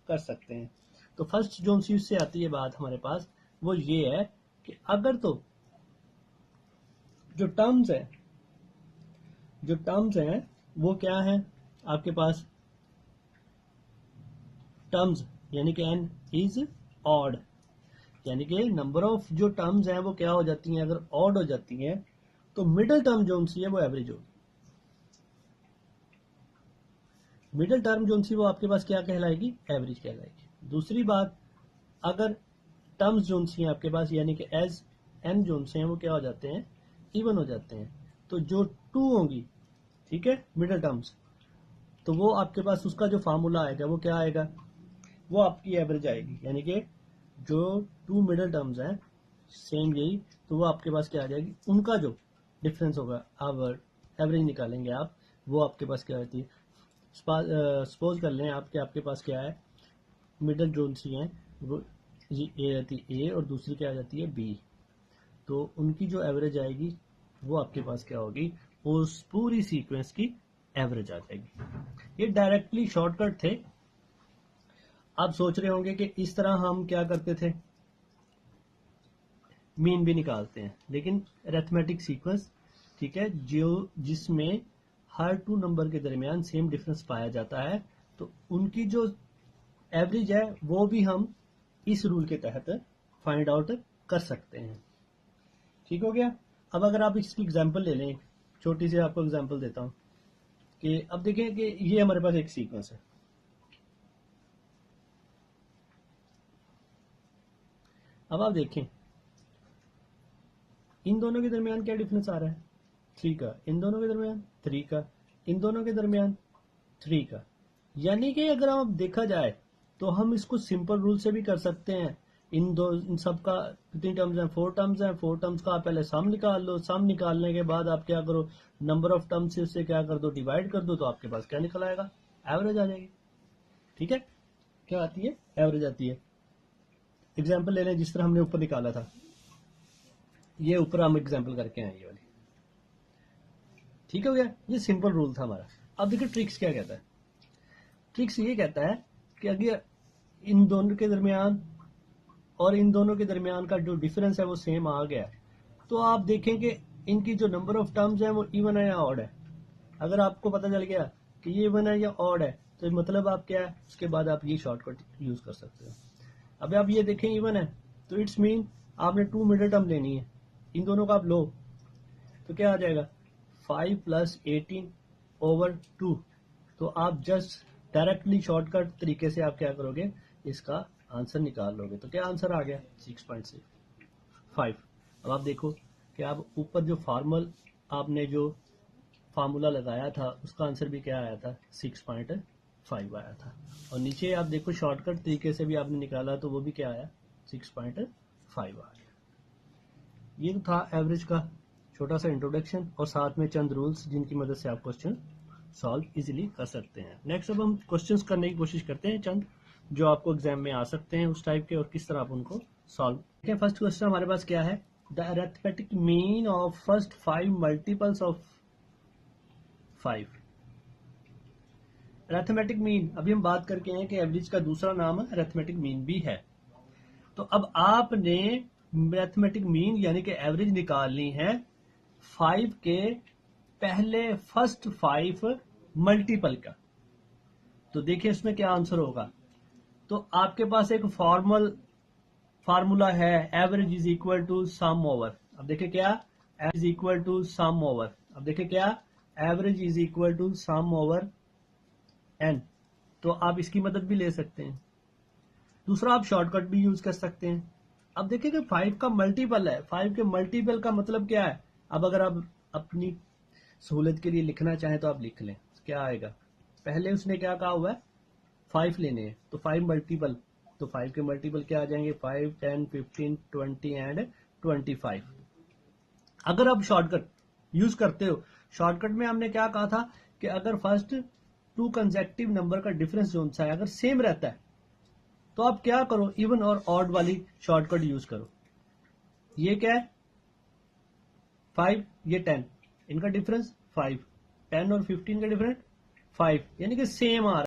कर सकते हैं। तो फर्स्ट जो सी उससे आती है बात हमारे पास वो ये है कि अगर तो जो टर्म्स हैं वो क्या है आपके पास, टर्म्स यानी कि n इज ऑड, यानी कि नंबर ऑफ जो टर्म्स हैं वो क्या हो जाती हैं, अगर ऑड हो जाती हैं तो मिडिल टर्म जो सी है वो एवरेज होगी। मिडिल टर्म जो सी वो आपके पास क्या कहलाएगी, एवरेज कहलाएगी। दूसरी बात, अगर टर्म्स जो सी हैं आपके पास यानी कि एज एन जो से हैं वो क्या हो जाते हैं, इवन हो जाते हैं, तो जो 2 होंगी, ठीक है, मिडिल टर्म्स, तो वो आपके पास उसका जो फार्मूला आएगा वो क्या आएगा, वो आपकी एवरेज आएगी। यानी कि जो 2 मिडिल टर्म्स हैं सेम यही, तो वो आपके पास क्या आ जाएगी, उनका जो डिफरेंस होगा अब एवरेज निकालेंगे आप, वो आपके पास क्या रहती है। सपोज कर लें आप कि आपके पास क्या है, मिडिल जोन सी हैं वो ए रहती है ए और दूसरी क्या आ जाती है बी, तो उनकी जो एवरेज आएगी वो आपके पास क्या होगी, उस पूरी सीक्वेंस की एवरेज आ जाएगी। ये डायरेक्टली शॉर्टकट थे। आप सोच रहे होंगे कि इस तरह हम क्या करते थे, मीन भी निकालते हैं, लेकिन अरिथमेटिक सीक्वेंस, ठीक है, जो जिसमें हर 2 नंबर के दरमियान सेम डिफरेंस पाया जाता है, तो उनकी जो एवरेज है वो भी हम इस रूल के तहत फाइंड आउट कर सकते हैं। ठीक हो गया। अब अगर आप इसकी एग्जांपल ले लें, छोटी सी आपको एग्जांपल देता हूं कि अब देखें कि ये हमारे पास एक सीक्वेंस है, अब आप देखें इन दोनों के दरमियान क्या डिफरेंस आ रहा है, 3 का, इन दोनों के दरमियान 3 का, इन दोनों के दरमियान 3 का। यानी कि अगर हम देखा जाए तो हम इसको सिंपल रूल से भी कर सकते हैं। इन सब का कितनी टर्म्स हैं, 4 टर्म्स हैं, 4 टर्म्स का आप पहले सम निकाल लो, सम निकालने के बाद आप क्या करो, नंबर ऑफ टर्म्स से उससे क्या कर दो, डिवाइड कर दो, तो आपके पास क्या निकल आएगा, एवरेज आ जाएगी। ठीक है, क्या आती है, एवरेज आती है। एग्जाम्पल ले लें जिस तरह हमने ऊपर निकाला था, ये ऊपर हम एग्जाम्पल करके आए ये वाली। ठीक हो गया, ये सिंपल रूल था हमारा। अब देखिए ट्रिक्स क्या कहता है, ट्रिक्स ये कहता है कि अगर इन दोनों के दरमियान और इन दोनों के दरमियान का जो डिफरेंस है वो सेम आ गया, तो आप देखें कि इनकी जो नंबर ऑफ टर्म्स है वो इवन है या ऑड है। अगर आपको पता चल गया कि ये इवन है या ऑड है, तो मतलब आप क्या है, उसके बाद आप ये शॉर्टकट यूज कर सकते हो। अब आप ये देखें इवन है, तो इट्स मीन आपने 2 मिडिल टर्म लेनी है, इन दोनों का आप लो, तो क्या आ जाएगा, 5 + 18 / 2। तो आप जस्ट डायरेक्टली शॉर्टकट तरीके से आप क्या करोगे, इसका आंसर निकाल लोगे, तो क्या आंसर आ गया, 6.5। अब आप देखो कि आप ऊपर जो आपने जो फार्मूला लगाया था उसका आंसर भी क्या आया था, 6.5 आया था, और नीचे आप देखो शॉर्टकट तरीके से भी आपने निकाला तो वो भी क्या आया, 6.5 आ गया। ये तो था एवरेज का छोटा सा इंट्रोडक्शन और साथ में चंद रूल्स जिनकी मदद से आप क्वेश्चन सॉल्व इजीली कर सकते हैं। नेक्स्ट अब हम क्वेश्चंस करने की कोशिश करते हैं चंद जो आपको एग्जाम में आ सकते हैं उस टाइप के, और किस तरह आप उनको सॉल्व करें। फर्स्ट क्वेश्चन हमारे पास क्या है, the arithmetic mean of first 5 multiples of 5। Arithmetic mean, अभी हम बात करके हैं कि एवरेज का दूसरा नाम अरिथमेटिक मीन भी है। तो अब आपने मैथमेटिक मीन यानी कि एवरेज निकालनी है 5 के पहले फर्स्ट 5 मल्टीपल का। तो देखिए इसमें क्या आंसर होगा, तो आपके पास एक फार्मूला है, average is equal to sum over, अब देखिए क्या, average is equal to sum over, अब देखिए क्या, average is equal to sum over n. तो आप इसकी मदद भी ले सकते हैं। दूसरा आप शॉर्टकट भी यूज कर सकते हैं। अब देखिए कि 5 का मल्टीपल है, 5 के मल्टीपल का मतलब क्या है। अब अगर आप अपनी सहूलत के लिए लिखना चाहें तो आप लिख लें, क्या आएगा, पहले उसने क्या कहा हुआ है 5 लेने हैं, तो 5 मल्टीपल, तो 5 के मल्टीपल क्या आ जाएंगे, 5, 10, 15, 20 एंड 25। अगर आप शॉर्टकट यूज करते हो, शॉर्टकट में हमने क्या कहा था कि अगर फर्स्ट 2 कंसेक्टिव नंबर का डिफरेंस जोन सा है अगर सेम रहता है तो आप क्या करो, इवन और ऑड वाली शॉर्टकट यूज करो। ये क्या है 5, ये 10, इनका डिफरेंस 5, 10 और 15 का डिफरेंस 5, यानी कि सेम आ रहा है।